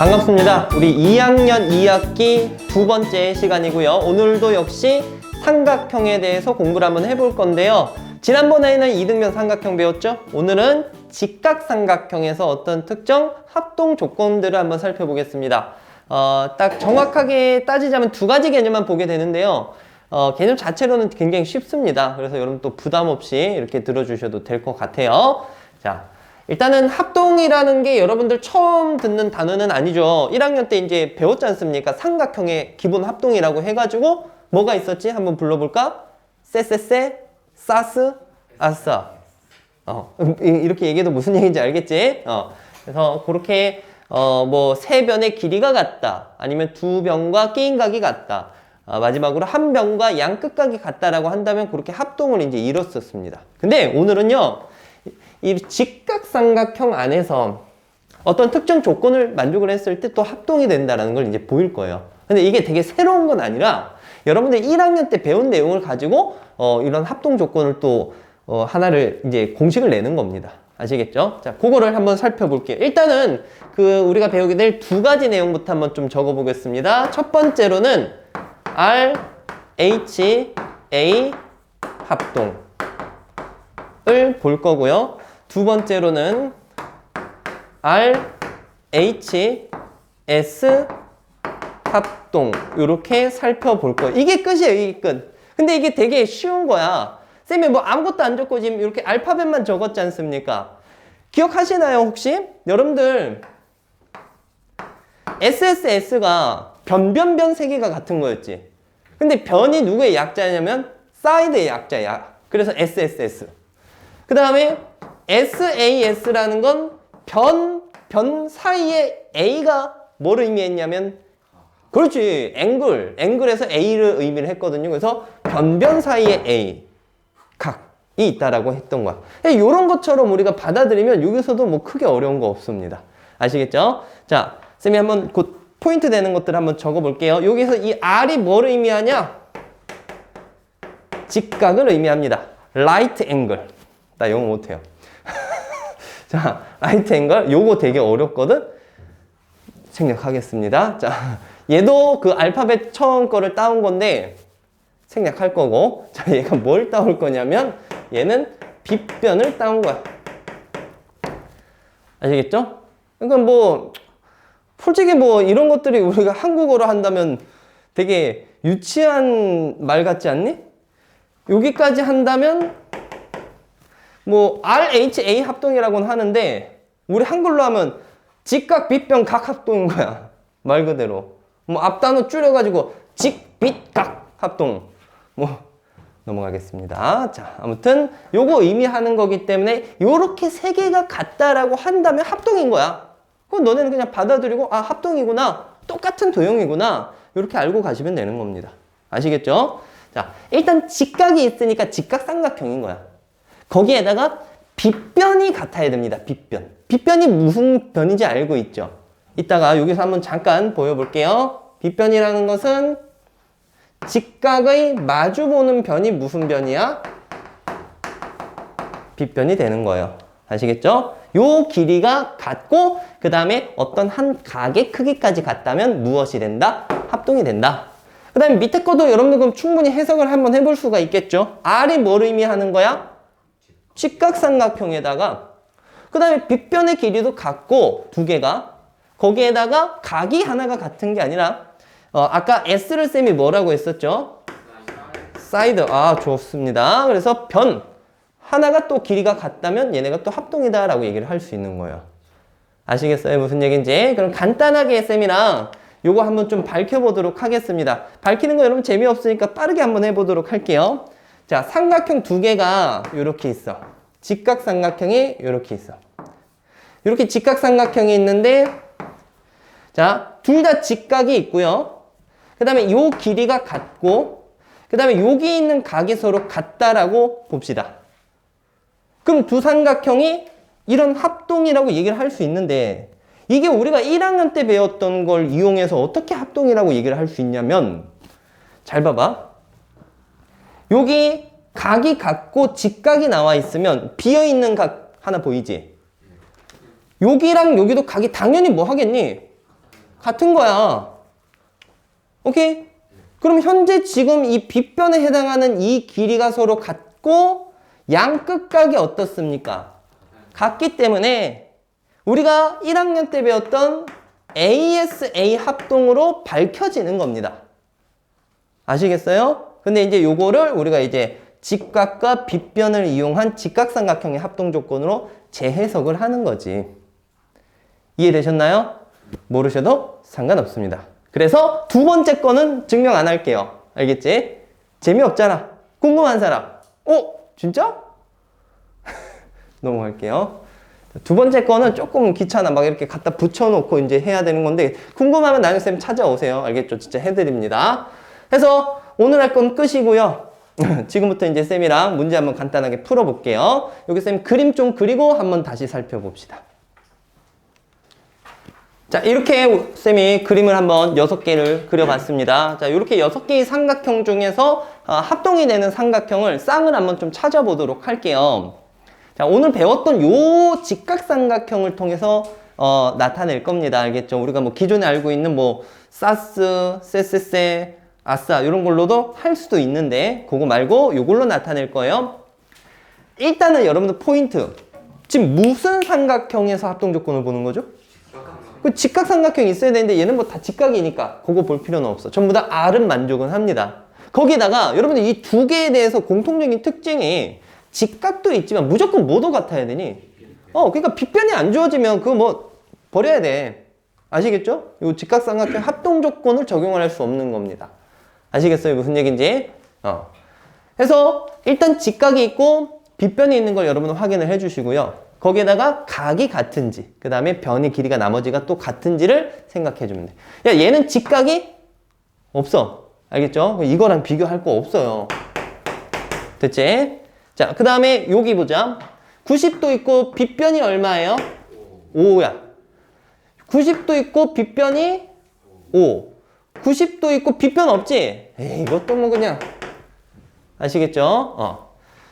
반갑습니다. 우리 2학년 2학기 두 번째 시간이고요. 오늘도 역시 삼각형에 대해서 공부를 한번 해볼 건데요. 지난번에는 이등변 삼각형 배웠죠? 오늘은 직각삼각형에서 어떤 특정 합동 조건들을 한번 살펴보겠습니다. 딱 정확하게 따지자면 두 가지 개념만 보게 되는데요. 개념 자체로는 굉장히 쉽습니다. 그래서 여러분 또 부담 없이 이렇게 들어주셔도 될 것 같아요. 자, 일단은 합동이라는 게 여러분들 처음 듣는 단어는 아니죠. 1학년 때 이제 배웠지 않습니까? 삼각형의 기본 합동이라고 해가지고 뭐가 있었지? 한번 불러볼까? 쎄쎄쎄, 싸스, 아싸. 이렇게 얘기해도 무슨 얘기인지 알겠지? 그래서 그렇게 뭐 세 변의 길이가 같다. 아니면 두 변과 끼인각이 같다. 마지막으로 한 변과 양 끝각이 같다라고 한다면 그렇게 합동을 이제 이뤘었습니다. 근데 오늘은요, 이 직각삼각형 안에서 어떤 특정 조건을 만족을 했을 때 또 합동이 된다라는 걸 이제 보일 거예요. 근데 이게 되게 새로운 건 아니라 여러분들 1학년 때 배운 내용을 가지고 이런 합동 조건을 또 하나를 이제 공식을 내는 겁니다. 아시겠죠? 자, 그거를 한번 살펴볼게요. 일단은 우리가 배우게 될 두 가지 내용부터 한번 좀 적어 보겠습니다. 첫 번째로는 R, H, A 합동을 볼 거고요. 두 번째로는 R, H, S 합동 이렇게 살펴볼 거예요. 이게 끝이에요. 이게 끝. 근데 이게 되게 쉬운 거야. 쌤이 뭐 아무것도 안 적고 지금 이렇게 알파벳만 적었지 않습니까? 기억하시나요 혹시? 여러분들 SSS가 변변변 세 개가 같은 거였지. 근데 변이 누구의 약자냐면 사이드의 약자야. 그래서 SSS. 그 다음에 SAS라는 건 변 사이에 A가 뭐를 의미했냐면 그렇지, 앵글에서 A를 의미를 했거든요. 그래서 변변 사이에 A, 각이 있다라고 했던 거야. 이런 것처럼 우리가 받아들이면 여기서도 뭐 크게 어려운 거 없습니다. 아시겠죠? 자, 쌤이 한번 곧 포인트 되는 것들 한번 적어볼게요. 여기서 이 R이 뭘 의미하냐? 직각을 의미합니다. 라이트 앵글. 나 영어 못해요. 자, 라이트 앵글. 요거 되게 어렵거든? 생략하겠습니다. 자, 얘도 그 알파벳 처음 거를 따온 건데 생략할 거고, 자, 얘가 뭘 따올 거냐면 얘는 빗변을 따온 거야. 아시겠죠? 그러니까 뭐 솔직히 뭐 이런 것들이 우리가 한국어로 한다면 되게 유치한 말 같지 않니? 여기까지 한다면 뭐 RHA 합동이라고는 하는데 우리 한글로 하면 직각, 빗변, 각 합동인 거야. 말 그대로. 뭐 앞단어 줄여가지고 직, 빗, 각 합동. 뭐 넘어가겠습니다. 자, 아무튼 요거 의미하는 거기 때문에 요렇게 세 개가 같다라고 한다면 합동인 거야. 그럼 너네는 그냥 받아들이고 아, 합동이구나. 똑같은 도형이구나. 이렇게 알고 가시면 되는 겁니다. 아시겠죠? 자, 일단 직각이 있으니까 직각삼각형인 거야. 거기에다가 빗변이 같아야 됩니다. 빗변. 빗변이 무슨 변인지 알고 있죠? 이따가 여기서 한번 잠깐 보여볼게요. 빗변이라는 것은 직각의 마주보는 변이 무슨 변이야? 빗변이 되는 거예요. 아시겠죠? 요 길이가 같고 그 다음에 어떤 한 각의 크기까지 같다면 무엇이 된다? 합동이 된다. 그 다음에 밑에 것도 여러분들 그럼 충분히 해석을 한번 해볼 수가 있겠죠? R이 뭘 의미하는 거야? 직각삼각형에다가 그 다음에 빗변의 길이도 같고 두 개가 거기에다가 각이 하나가 같은 게 아니라 아까 S를 쌤이 뭐라고 했었죠? 사이드. 아, 좋습니다. 그래서 변 하나가 또 길이가 같다면 얘네가 또 합동이다 라고 얘기를 할 수 있는 거예요. 아시겠어요? 무슨 얘기인지? 그럼 간단하게 쌤이랑 요거 한번 좀 밝혀보도록 하겠습니다. 밝히는 거 여러분 재미없으니까 빠르게 한번 해보도록 할게요. 자, 삼각형 두 개가 이렇게 있어. 직각삼각형이 이렇게 있어. 이렇게 직각삼각형이 있는데 자, 둘 다 직각이 있고요. 그 다음에 요 길이가 같고 그 다음에 여기 있는 각이 서로 같다라고 봅시다. 그럼 두 삼각형이 이런 합동이라고 얘기를 할 수 있는데 이게 우리가 1학년 때 배웠던 걸 이용해서 어떻게 합동이라고 얘기를 할 수 있냐면 잘 봐봐. 여기 각이 같고 직각이 나와 있으면 비어있는 각 하나 보이지? 여기랑 여기도 각이 당연히 뭐 하겠니? 같은 거야. 오케이? 그럼 현재 지금 이 빗변에 해당하는 이 길이가 서로 같고 양 끝각이 어떻습니까? 같기 때문에 우리가 1학년 때 배웠던 ASA 합동으로 밝혀지는 겁니다. 아시겠어요? 근데 이제 요거를 우리가 이제 직각과 빗변을 이용한 직각삼각형의 합동 조건으로 재해석을 하는 거지. 이해되셨나요? 모르셔도 상관없습니다. 그래서 두 번째 거는 증명 안 할게요. 알겠지? 재미없잖아. 궁금한 사람. 진짜? 넘어갈게요. 두 번째 거는 조금 귀찮아. 막 이렇게 갖다 붙여놓고 이제 해야 되는 건데 궁금하면 나중에 쌤 찾아오세요. 알겠죠? 진짜 해드립니다. 그래서 오늘 할 건 끝이고요. 지금부터 이제 쌤이랑 문제 한번 간단하게 풀어볼게요. 여기 쌤 그림 좀 그리고 한번 다시 살펴봅시다. 자, 이렇게 쌤이 그림을 한번 6개를 그려봤습니다. 자, 이렇게 6개의 삼각형 중에서 합동이 되는 삼각형을 쌍을 한번 좀 찾아보도록 할게요. 자, 오늘 배웠던 요 직각삼각형을 통해서 나타낼 겁니다. 알겠죠? 우리가 뭐 기존에 알고 있는 뭐 사스, 세세세, 아싸 이런 걸로도 할 수도 있는데 그거 말고 요걸로 나타낼 거예요. 일단은 여러분들 포인트. 지금 무슨 삼각형에서 합동 조건을 보는 거죠? 그 직각삼각형이 있어야 되는데 얘는 뭐 다 직각이니까 그거 볼 필요는 없어. 전부 다 R은 만족은 합니다. 거기다가 여러분들 이 두 개에 대해서 공통적인 특징이 직각도 있지만 무조건 뭐도 같아야 되니? 그러니까 빗변이 안 주어지면 그거 뭐 버려야 돼. 아시겠죠? 이 직각삼각형 합동 조건을 적용할 수 없는 겁니다. 아시겠어요? 무슨 얘기인지? 그래서 일단 직각이 있고 빗변이 있는 걸 여러분은 확인을 해주시고요. 거기에다가 각이 같은지, 그 다음에 변의 길이가 나머지가 또 같은지를 생각해 주면 돼. 야, 얘는 직각이 없어. 알겠죠? 이거랑 비교할 거 없어요. 됐지? 자, 그 다음에 여기 보자. 90도 있고 빗변이 얼마예요? 5야. 90도 있고 빗변이 5. 90도 있고 빗변 없지? 에이, 이것도 뭐 그냥. 아시겠죠?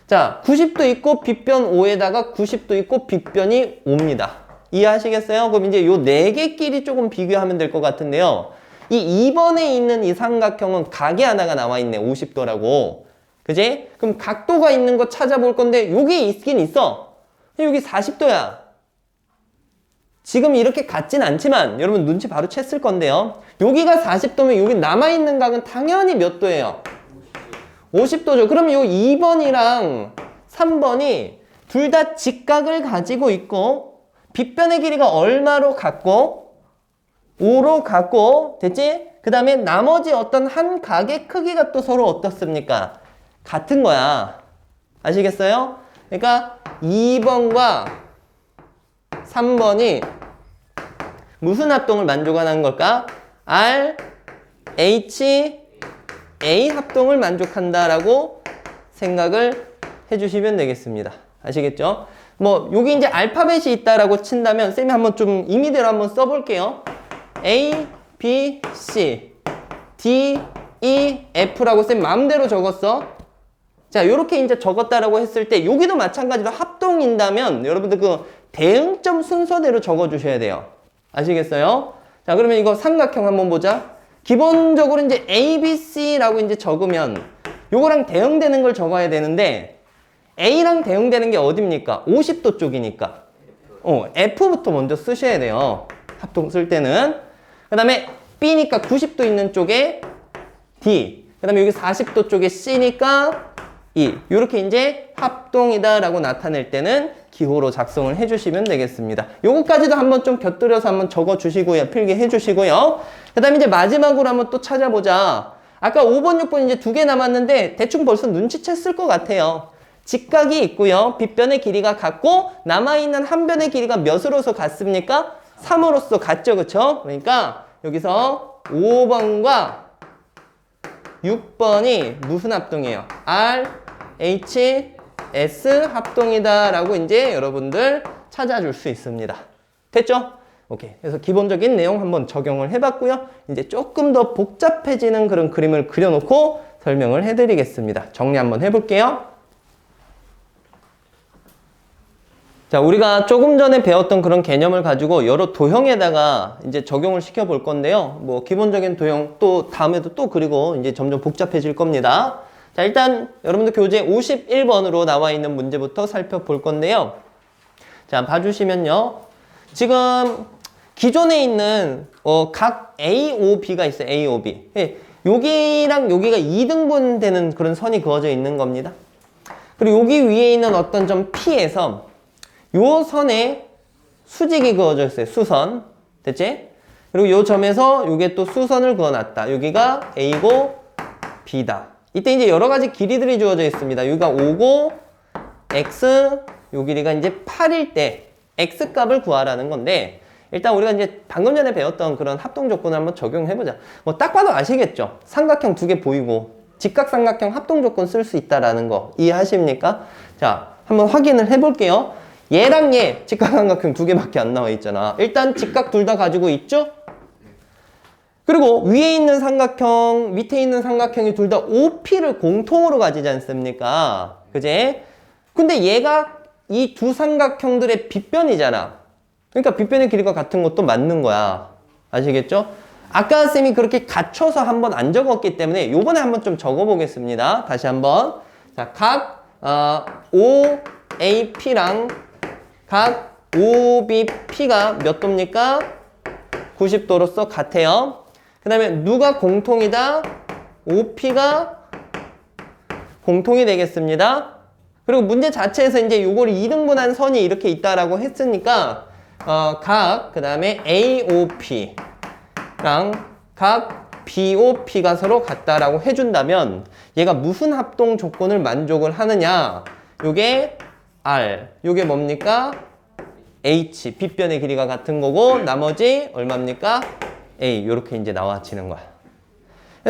자, 90도 있고 빗변 5에다가 90도 있고 빗변이 5입니다. 이해하시겠어요? 그럼 이제 요 4개끼리 조금 비교하면 될 것 같은데요. 이 2번에 있는 이 삼각형은 각이 하나가 나와 있네. 50도라고. 그지? 그럼 각도가 있는 거 찾아볼 건데 여기 있긴 있어. 여기 40도야. 지금 이렇게 같진 않지만 여러분 눈치 바로 챘을 건데요. 여기가 40도면 여기 남아있는 각은 당연히 몇 도예요? 50도죠. 그럼 요 2번이랑 3번이 둘 다 직각을 가지고 있고 빗변의 길이가 얼마로 같고 5로 같고 됐지? 그 다음에 나머지 어떤 한 각의 크기가 또 서로 어떻습니까? 같은 거야. 아시겠어요? 그러니까 2번과 3번이 무슨 합동을 만족하는 걸까? R, H, A 합동을 만족한다라고 생각을 해주시면 되겠습니다. 아시겠죠? 뭐 여기 이제 알파벳이 있다라고 친다면 쌤이 한번 좀 임의대로 한번 써볼게요. A, B, C, D, E, F라고 쌤 마음대로 적었어. 자, 요렇게 이제 적었다라고 했을 때 여기도 마찬가지로 합동인다면 여러분들 그 대응점 순서대로 적어주셔야 돼요. 아시겠어요? 자, 그러면 이거 삼각형 한번 보자. 기본적으로 이제 A, B, C라고 이제 적으면 요거랑 대응되는 걸 적어야 되는데 A랑 대응되는 게 어딥니까? 50도 쪽이니까. F부터 먼저 쓰셔야 돼요. 합동 쓸 때는. 그 다음에 B니까 90도 있는 쪽에 D. 그 다음에 여기 40도 쪽에 C니까 E. 요렇게 이제 합동이다라고 나타낼 때는 기호로 작성을 해주시면 되겠습니다. 요거까지도 한번 좀 곁들여서 한번 적어주시고요. 필기 해주시고요. 그 다음에 이제 마지막으로 한번 또 찾아보자. 아까 5번, 6번 이제 2개 남았는데 대충 벌써 눈치챘을 것 같아요. 직각이 있고요. 빗변의 길이가 같고 남아있는 한 변의 길이가 몇으로서 같습니까? 3으로서 같죠. 그쵸? 그러니까 여기서 5번과 6번이 무슨 합동이에요? R, H, S 합동이다 라고 이제 여러분들 찾아줄 수 있습니다. 됐죠? 오케이. 그래서 기본적인 내용 한번 적용을 해봤고요. 이제 조금 더 복잡해지는 그런 그림을 그려놓고 설명을 해드리겠습니다. 정리 한번 해볼게요. 자, 우리가 조금 전에 배웠던 그런 개념을 가지고 여러 도형에다가 이제 적용을 시켜 볼 건데요. 뭐 기본적인 도형 또 다음에도 또 그리고 이제 점점 복잡해질 겁니다. 자, 일단 여러분들 교재 51번으로 나와 있는 문제부터 살펴볼 건데요. 자, 봐주시면요. 지금 기존에 있는 각 A, O, B가 있어요. A, O, B. 예, 여기랑 여기가 2등분 되는 그런 선이 그어져 있는 겁니다. 그리고 여기 위에 있는 어떤 점 P에서 요 선에 수직이 그어져 있어요. 수선. 됐지? 그리고 요 점에서 요게 또 수선을 그어놨다. 여기가 A고 B다. 이때 이제 여러 가지 길이들이 주어져 있습니다. 여기가 5고 X, 요 길이가 이제 8일 때 X 값을 구하라는 건데, 일단 우리가 이제 방금 전에 배웠던 그런 합동 조건을 한번 적용해보자. 뭐 딱 봐도 아시겠죠? 삼각형 두 개 보이고 직각삼각형 합동 조건 쓸 수 있다라는 거 이해하십니까? 자, 한번 확인을 해볼게요. 얘랑 얘 직각삼각형 두 개밖에 안 나와 있잖아. 일단 직각 둘 다 가지고 있죠? 그리고 위에 있는 삼각형, 밑에 있는 삼각형이 둘 다 OP를 공통으로 가지지 않습니까? 그제? 근데 얘가 이 두 삼각형들의 빗변이잖아. 그러니까 빗변의 길이가 같은 것도 맞는 거야. 아시겠죠? 아까 쌤이 그렇게 갖춰서 한번 안 적었기 때문에 요번에 한번 좀 적어 보겠습니다. 다시 한번. 자, 각 OAP랑 각 OBP가 몇 도입니까? 90도로서 같아요. 그 다음에 누가 공통이다? OP가 공통이 되겠습니다. 그리고 문제 자체에서 이제 요걸 2등분한 선이 이렇게 있다라고 했으니까 그 다음에 AOP랑 각 BOP가 서로 같다라고 해준다면 얘가 무슨 합동 조건을 만족을 하느냐? 요게 R, 요게 뭡니까? H, 빗변의 길이가 같은 거고 나머지 얼마입니까? A, 요렇게 이제 나와지는 거야.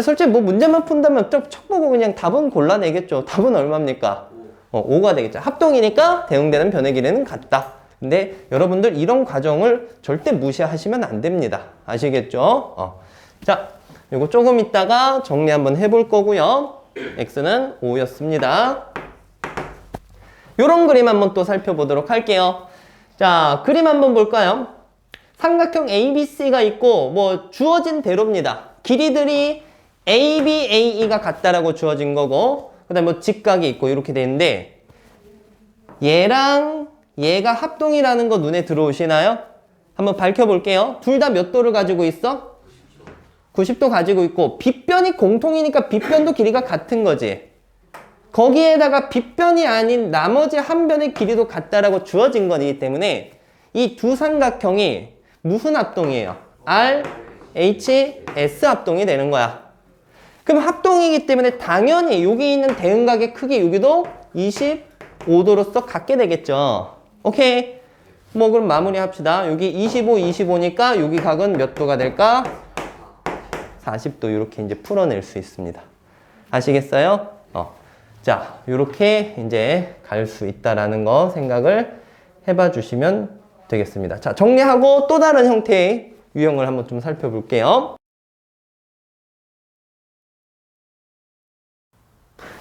솔직히 뭐 문제만 푼다면 척 보고 그냥 답은 골라내겠죠. 답은 얼마입니까? 5가 되겠죠. 합동이니까 대응되는 변의 길이는 같다. 근데 여러분들 이런 과정을 절대 무시하시면 안 됩니다. 아시겠죠? 자, 요거 조금 있다가 정리 한번 해볼 거고요. X는 5였습니다. 요런 그림 한번 또 살펴보도록 할게요. 자, 그림 한번 볼까요? 삼각형 ABC가 있고 뭐 주어진 대로입니다. 길이들이 AB, AE가 같다라고 주어진 거고 그 다음에 뭐 직각이 있고 이렇게 되는데 얘랑 얘가 합동이라는 거 눈에 들어오시나요? 한번 밝혀볼게요. 둘 다 몇 도를 가지고 있어? 90도 가지고 있고 빗변이 공통이니까 빗변도 길이가 같은 거지. 거기에다가 빗변이 아닌 나머지 한 변의 길이도 같다라고 주어진 거기 때문에 이 두 삼각형이 무슨 합동이에요? R, H, S 합동이 되는 거야. 그럼 합동이기 때문에 당연히 여기 있는 대응각의 크기 여기도 25도로서 같게 되겠죠. 오케이. 뭐 그럼 마무리 합시다. 여기 25, 25니까 여기 각은 몇 도가 될까? 40도 이렇게 이제 풀어낼 수 있습니다. 아시겠어요? 자, 이렇게 이제 갈 수 있다라는 거 생각을 해봐 주시면 되겠습니다. 자, 정리하고 또 다른 형태의 유형을 한번 좀 살펴볼게요.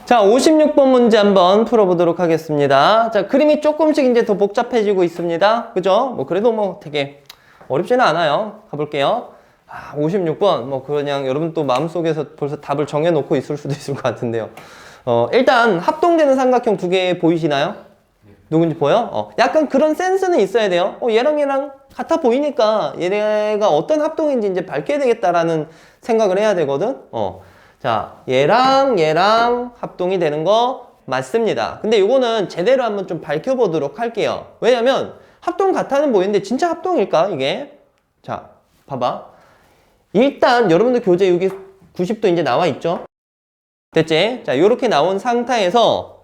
자, 56번 문제 한번 풀어보도록 하겠습니다. 자, 그림이 조금씩 이제 더 복잡해지고 있습니다. 그죠? 뭐, 그래도 뭐 되게 어렵지는 않아요. 가볼게요. 56번. 뭐, 그냥 여러분 또 마음속에서 벌써 답을 정해놓고 있을 수도 있을 것 같은데요. 일단 합동되는 삼각형 두 개 보이시나요? 누군지 보여? 약간 그런 센스는 있어야 돼요. 얘랑 얘랑 같아 보이니까 얘네가 어떤 합동인지 이제 밝혀야 되겠다라는 생각을 해야 되거든. 자, 얘랑 얘랑 합동이 되는 거 맞습니다. 근데 요거는 제대로 한번 좀 밝혀보도록 할게요. 왜냐면 합동 같아는 보이는데 진짜 합동일까 이게? 자, 봐봐. 일단 여러분들 교재 여기 90도 이제 나와 있죠? 됐지? 자, 요렇게 나온 상태에서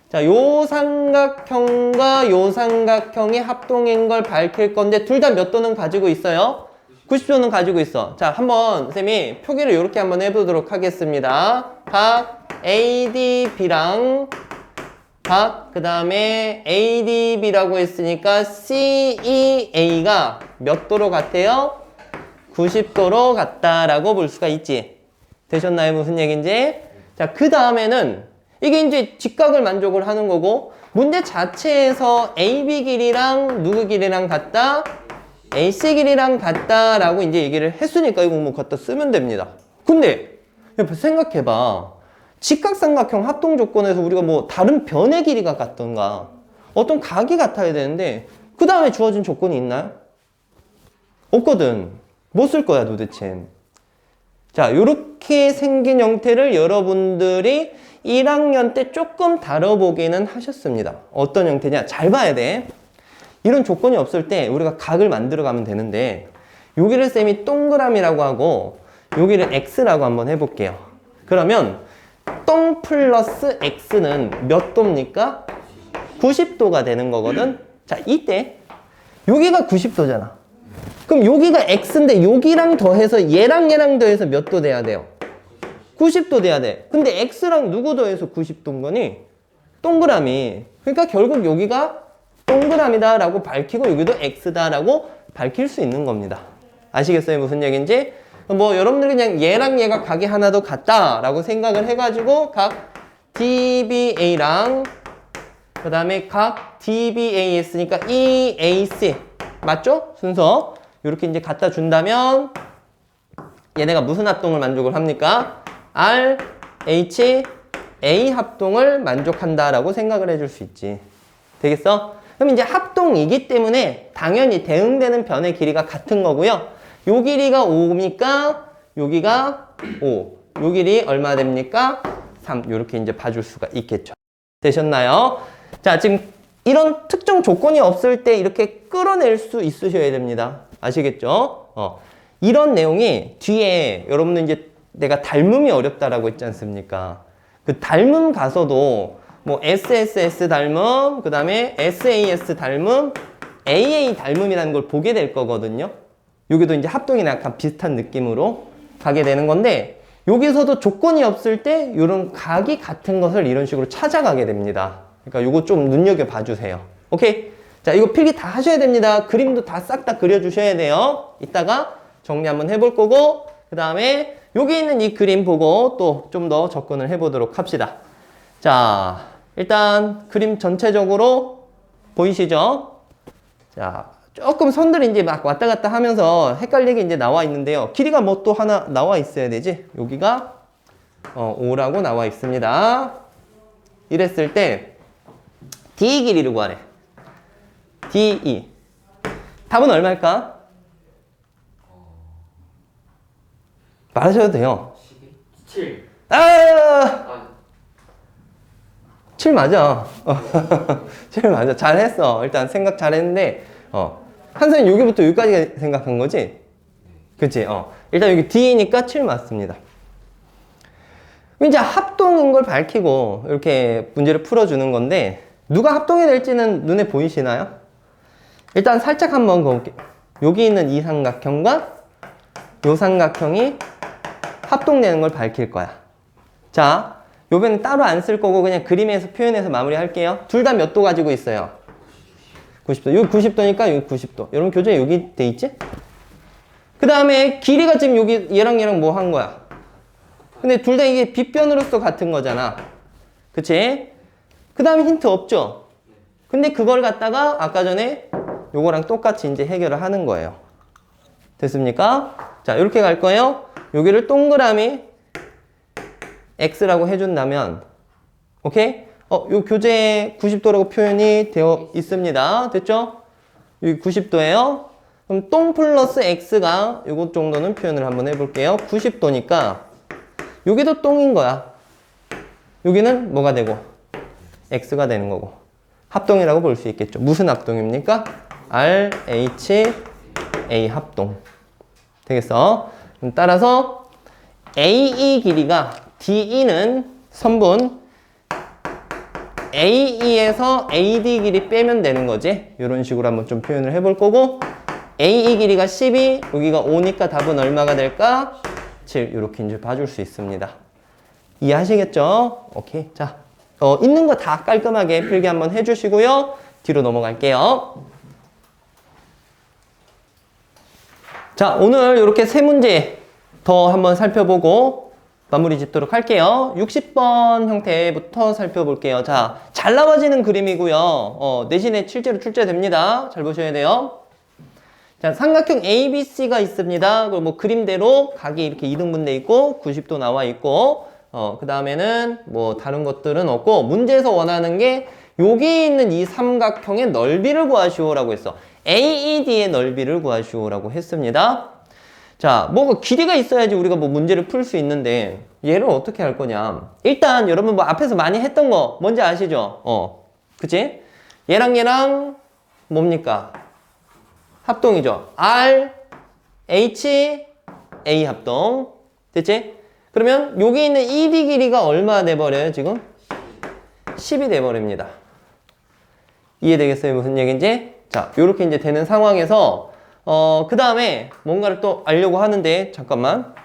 자, 요 삼각형과 요 삼각형이 합동인 걸 밝힐 건데 둘 다 몇 도는 가지고 있어요? 90도는 가지고 있어. 자, 한번 쌤이 표기를 이렇게 한번 해보도록 하겠습니다. 각 ADB랑 각 그 다음에 ADB라고 했으니까 CEA가 몇 도로 같아요? 90도로 같다라고 볼 수가 있지. 되셨나요? 무슨 얘기인지? 자, 그 다음에는 이게 이제 직각을 만족을 하는 거고 문제 자체에서 AB 길이랑 누구 길이랑 같다? AC 길이랑 같다라고 이제 얘기를 했으니까 이거 뭐 갖다 쓰면 됩니다. 근데 생각해봐. 직각삼각형 합동 조건에서 우리가 뭐 다른 변의 길이가 같던가 어떤 각이 같아야 되는데 그 다음에 주어진 조건이 있나요? 없거든. 뭐 쓸 거야 도대체? 자, 요렇게 생긴 형태를 여러분들이 1학년 때 조금 다뤄보기는 하셨습니다. 어떤 형태냐? 잘 봐야 돼. 이런 조건이 없을 때 우리가 각을 만들어 가면 되는데 여기를 쌤이 동그라미라고 하고 여기를 x라고 한번 해볼게요. 그러면 똥 플러스 x는 몇 도입니까? 90도가 되는 거거든. 자, 이때 여기가 90도잖아. 그럼 여기가 x인데 여기랑 더해서 얘랑 더해서 몇 도 돼야 돼요? 90도 돼야 돼. 근데 x랑 누구 더해서 90도인 거니? 동그라미. 그러니까 결국 여기가 동그라미다 라고 밝히고 여기도 x다 라고 밝힐 수 있는 겁니다. 아시겠어요? 무슨 얘기인지? 뭐 여러분들 그냥 얘랑 얘가 각이 하나도 같다 라고 생각을 해가지고 각 DBA랑 그 다음에 각 DBA 했으니까 EAC 맞죠? 순서 이렇게 이제 갖다 준다면 얘네가 무슨 합동을 만족을 합니까? R, H, A 합동을 만족한다 라고 생각을 해줄 수 있지. 되겠어? 그럼 이제 합동이기 때문에 당연히 대응되는 변의 길이가 같은 거고요. 요 길이가 5니까 여기가 5. 요 길이 얼마 됩니까? 3. 이렇게 이제 봐줄 수가 있겠죠. 되셨나요? 자, 지금 이런 특정 조건이 없을 때 이렇게 끌어낼 수 있으셔야 됩니다. 아시겠죠? 이런 내용이 뒤에 여러분들 이제 내가 닮음이 어렵다라고 했지 않습니까? 그 닮음 가서도 뭐 SSS 닮음, 그 다음에 SAS 닮음, AA 닮음이라는 걸 보게 될 거거든요. 여기도 이제 합동이랑 약간 비슷한 느낌으로 가게 되는 건데 여기서도 조건이 없을 때 이런 각이 같은 것을 이런 식으로 찾아가게 됩니다. 그러니까 요거 좀 눈여겨봐 주세요. 오케이? 자, 이거 필기 다 하셔야 됩니다. 그림도 다 싹 다 그려주셔야 돼요. 이따가 정리 한번 해볼 거고 그 다음에 여기 있는 이 그림 보고 또 좀 더 접근을 해보도록 합시다. 자, 일단 그림 전체적으로 보이시죠? 자, 조금 선들이 이제 막 왔다 갔다 하면서 헷갈리게 이제 나와 있는데요. 길이가 뭐 또 하나 나와 있어야 되지? 여기가 5라고 나와 있습니다. 이랬을 때 D 길이를 구하래. DE. 답은 얼마일까? 말하셔도 돼요. 7. 아! 7 맞아. 7 맞아. 잘했어. 일단 생각 잘했는데, 한선이 여기부터 여기까지 생각한 거지? 그치? 일단 여기 D니까 7 맞습니다. 이제 합동인 걸 밝히고 이렇게 문제를 풀어주는 건데, 누가 합동이 될지는 눈에 보이시나요? 일단 살짝 한번 볼게요. 여기 있는 이 삼각형과 이 삼각형이 합동되는 걸 밝힐 거야. 자, 요번엔 따로 안 쓸 거고 그냥 그림에서 표현해서 마무리 할게요. 둘 다 몇 도 가지고 있어요? 90도. 여기 90도니까 여기 90도. 여러분 교재 여기 돼 있지? 그 다음에 길이가 지금 여기 얘랑 뭐 한 거야? 근데 둘 다 이게 빗변으로서 같은 거잖아. 그치? 그 다음에 힌트 없죠? 근데 그걸 갖다가 아까 전에 요거랑 똑같이 이제 해결을 하는 거예요. 됐습니까? 자, 이렇게 갈 거예요. 여기를 동그라미 X라고 해준다면, 오케이? 요 교재에 90도라고 표현이 되어 있습니다. 됐죠? 여기 90도예요. 그럼 똥 플러스 X가 요것 정도는 표현을 한번 해볼게요. 90도니까 여기도 똥인 거야. 여기는 뭐가 되고? X가 되는 거고. 합동이라고 볼 수 있겠죠. 무슨 합동입니까? R, H, A 합동. 되겠어? 그럼 따라서 AE 길이가 DE는 선분 AE에서 AD 길이 빼면 되는 거지. 이런 식으로 한번 좀 표현을 해볼 거고 AE 길이가 12, 여기가 5니까 답은 얼마가 될까? 7. 이렇게 이제 봐줄 수 있습니다. 이해하시겠죠? 오케이. 자, 있는 거 다 깔끔하게 필기 한번 해주시고요. 뒤로 넘어갈게요. 자, 오늘 이렇게 세 문제 더 한번 살펴보고 마무리 짓도록 할게요. 60번 형태부터 살펴볼게요. 자, 잘 나와지는 그림이고요. 내신에 실제로 출제됩니다. 잘 보셔야 돼요. 자, 삼각형 ABC가 있습니다. 그리고 뭐 그림대로 각이 이렇게 이등분돼 있고 90도 나와 있고 그 다음에는 뭐 다른 것들은 없고 문제에서 원하는 게 여기 있는 이 삼각형의 넓이를 구하시오라고 했어. AED의 넓이를 구하시오라고 했습니다. 자, 뭐 길이가 있어야지 우리가 뭐 문제를 풀 수 있는데 얘를 어떻게 할 거냐. 일단 여러분 뭐 앞에서 많이 했던 거 뭔지 아시죠? 그치? 얘랑 뭡니까? 합동이죠. R, H, A 합동. 됐지? 그러면 여기 있는 ED 길이가 얼마 돼버려요, 지금? 10이 돼버립니다. 이해되겠어요? 무슨 얘기인지? 자, 요렇게 이제 되는 상황에서, 그 다음에 뭔가를 또 알려고 하는데, 잠깐만.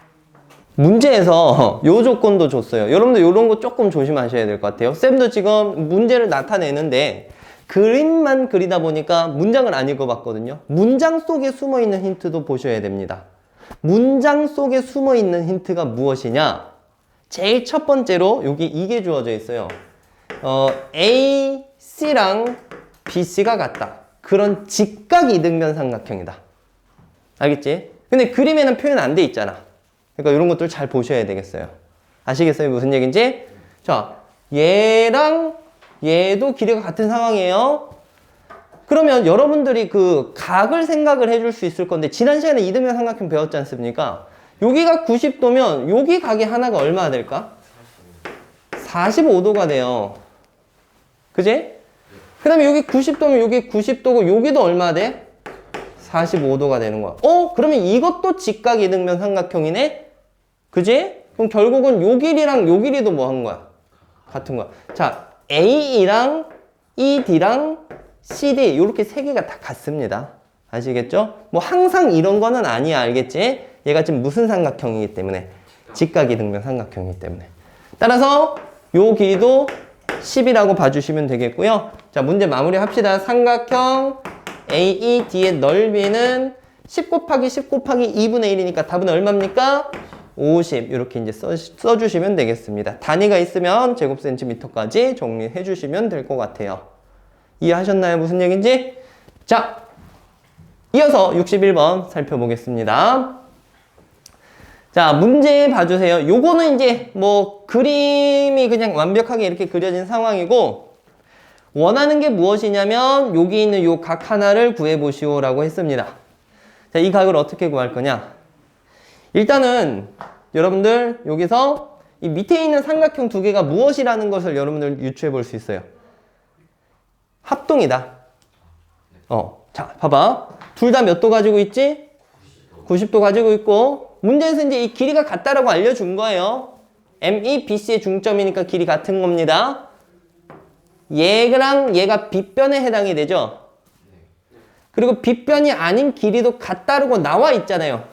문제에서 요 조건도 줬어요. 여러분들 요런 거 조금 조심하셔야 될 것 같아요. 쌤도 지금 문제를 나타내는데, 그림만 그리다 보니까 문장을 안 읽어봤거든요. 문장 속에 숨어있는 힌트도 보셔야 됩니다. 문장 속에 숨어있는 힌트가 무엇이냐? 제일 첫 번째로 여기 이게 주어져 있어요. A, C랑 B, C가 같다. 그런 직각 이등변 삼각형이다. 알겠지? 근데 그림에는 표현 안 돼 있잖아. 그러니까 이런 것들 잘 보셔야 되겠어요. 아시겠어요? 무슨 얘기인지? 자, 얘랑 얘도 길이가 같은 상황이에요. 그러면 여러분들이 그 각을 생각을 해줄 수 있을 건데 지난 시간에 이등변 삼각형 배웠지 않습니까? 여기가 90도면 여기 각이 하나가 얼마나 될까? 45도가 돼요. 그지? 그 다음에 여기 90도면 여기 90도고 여기도 얼마 돼? 45도가 되는 거야. 그러면 이것도 직각 이등변 삼각형이네? 그지? 그럼 결국은 요 길이랑 요 길이도 뭐 한 거야? 같은 거야. 자, AE랑 ED랑 CD 이렇게 세 개가 다 같습니다. 아시겠죠? 뭐 항상 이런 거는 아니야. 알겠지? 얘가 지금 무슨 삼각형이기 때문에 직각 이등변 삼각형이기 때문에 따라서 요 길이도 10이라고 봐주시면 되겠고요. 자, 문제 마무리 합시다. 삼각형 AED의 넓이는 10 곱하기 10 곱하기 2분의 1이니까 답은 얼마입니까? 50 이렇게 이제 써주시면 되겠습니다. 단위가 있으면 제곱센티미터까지 정리해 주시면 될 것 같아요. 이해하셨나요? 무슨 얘기인지? 자, 이어서 61번 살펴보겠습니다. 자, 문제 봐주세요. 요거는 이제 뭐 그림이 그냥 완벽하게 이렇게 그려진 상황이고 원하는 게 무엇이냐면 여기 있는 요 각 하나를 구해보시오라고 했습니다. 자, 이 각을 어떻게 구할 거냐? 일단은 여러분들 여기서 이 밑에 있는 삼각형 두 개가 무엇이라는 것을 여러분들 유추해 볼 수 있어요. 합동이다. 자, 봐봐. 둘 다 몇 도 가지고 있지? 90도 가지고 있고 문제에서 이제 이 길이가 같다라고 알려준 거예요. ME, BC의 중점이니까 길이 같은 겁니다. 얘랑 얘가 빗변에 해당이 되죠. 그리고 빗변이 아닌 길이도 같다라고 나와 있잖아요.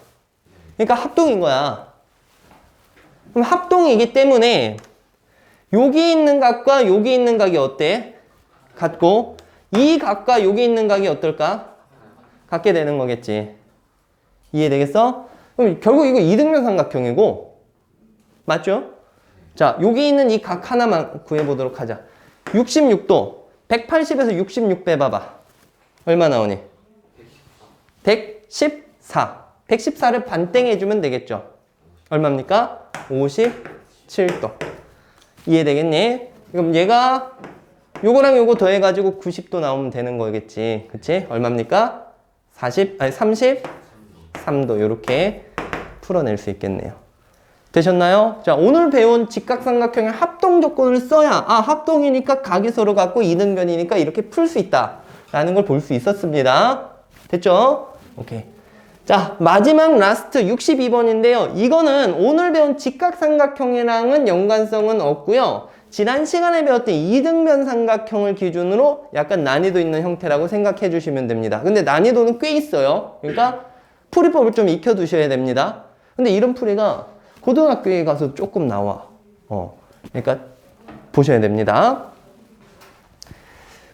그러니까 합동인 거야. 그럼 합동이기 때문에 여기 있는 각과 여기 있는 각이 어때? 같고 이 각과 여기 있는 각이 어떨까? 같게 되는 거겠지. 이해되겠어? 그럼 결국 이거 이등변 삼각형이고 맞죠? 자, 여기 있는 이 각 하나만 구해보도록 하자. 66도 180에서 66 빼봐봐. 얼마 나오니? 114 114를 반땡해주면 되겠죠. 얼마입니까? 57도. 이해되겠니? 그럼 얘가 요거랑 요거 더해가지고 90도 나오면 되는 거겠지. 그치? 얼마입니까? 33도. 요렇게 풀어낼 수 있겠네요. 되셨나요? 자, 오늘 배운 직각삼각형의 합동 조건을 써야 합동이니까 각이 서로 같고 이등변이니까 이렇게 풀 수 있다 라는 걸 볼 수 있었습니다. 됐죠? 오케이. 자, 마지막 라스트 62번인데요. 이거는 오늘 배운 직각삼각형이랑은 연관성은 없고요. 지난 시간에 배웠던 이등변 삼각형을 기준으로 약간 난이도 있는 형태라고 생각해 주시면 됩니다. 근데 난이도는 꽤 있어요. 그러니까 풀이법을 좀 익혀 두셔야 됩니다. 근데 이런 풀이가 고등학교에 가서 조금 나와. 그러니까 보셔야 됩니다.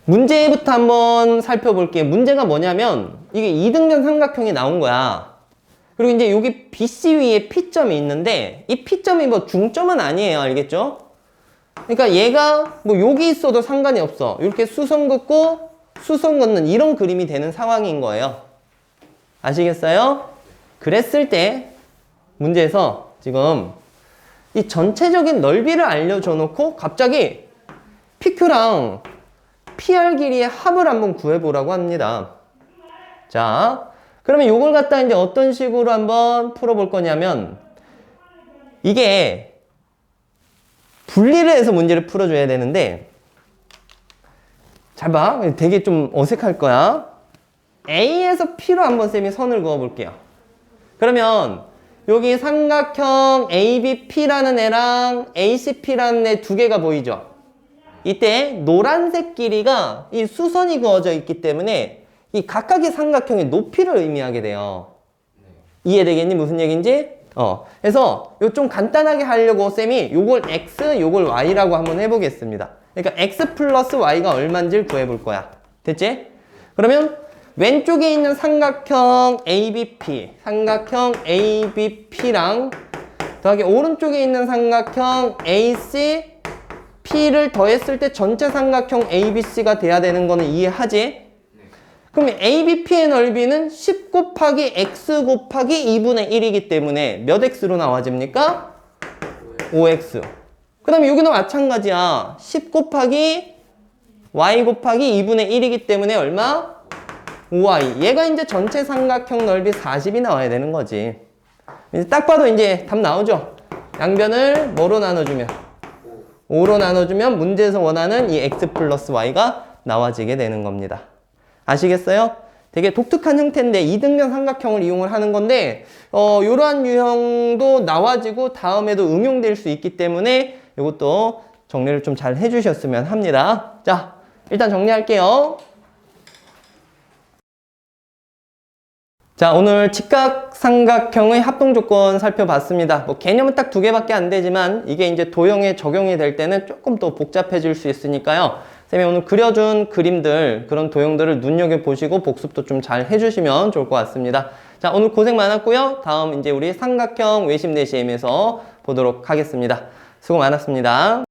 문제부터 한번 살펴볼게요. 문제가 뭐냐면 이게 이등변 삼각형이 나온 거야. 그리고 이제 여기 BC 위에 P점이 있는데 이 P점이 뭐 중점은 아니에요. 알겠죠? 그러니까 얘가 뭐 여기 있어도 상관이 없어. 이렇게 수선 긋고 수선 긋는 이런 그림이 되는 상황인 거예요. 아시겠어요? 그랬을 때 문제에서 지금 이 전체적인 넓이를 알려줘 놓고 갑자기 PQ랑 PR 길이의 합을 한번 구해보라고 합니다. 자, 그러면 이걸 갖다 이제 어떤 식으로 한번 풀어볼 거냐면 이게 분리를 해서 문제를 풀어줘야 되는데 잘 봐. 되게 좀 어색할 거야. A에서 P로 한번 쌤이 선을 그어볼게요. 그러면 여기 삼각형 ABP라는 애랑 ACP라는 애 두 개가 보이죠? 이때 노란색 길이가 이 수선이 그어져 있기 때문에 이 각각의 삼각형의 높이를 의미하게 돼요. 이해되겠니? 무슨 얘기인지? 그래서 요 좀 간단하게 하려고 쌤이 요걸 X, 요걸 Y라고 한번 해보겠습니다. 그러니까 X 플러스 Y가 얼마인지를 구해볼 거야. 됐지? 그러면 왼쪽에 있는 삼각형 ABP랑 더하기 오른쪽에 있는 삼각형 ACP를 더했을 때 전체 삼각형 ABC가 돼야 되는 거는 이해하지? 그럼 ABP의 넓이는 10 곱하기 X 곱하기 2분의 1이기 때문에 몇 X로 나와집니까? 5X. 그 다음에 여기도 마찬가지야. 10 곱하기 Y 곱하기 2분의 1이기 때문에 얼마? 5Y. 얘가 이제 전체 삼각형 넓이 40이 나와야 되는 거지. 이제 딱 봐도 이제 답 나오죠? 양변을 뭐로 나눠주면? 5로 나눠주면 문제에서 원하는 이 X 플러스 Y가 나와지게 되는 겁니다. 아시겠어요? 되게 독특한 형태인데 이등변 삼각형을 이용을 하는 건데 이러한 유형도 나와지고 다음에도 응용될 수 있기 때문에 이것도 정리를 좀 잘 해주셨으면 합니다. 자, 일단 정리할게요. 자, 오늘 직각삼각형의 합동조건 살펴봤습니다. 뭐 개념은 딱 두 개밖에 안 되지만 이게 이제 도형에 적용이 될 때는 조금 더 복잡해질 수 있으니까요. 쌤이 오늘 그려준 그림들, 그런 도형들을 눈여겨보시고 복습도 좀 잘 해주시면 좋을 것 같습니다. 자, 오늘 고생 많았고요. 다음 이제 우리 삼각형 외심 내시험에서 보도록 하겠습니다. 수고 많았습니다.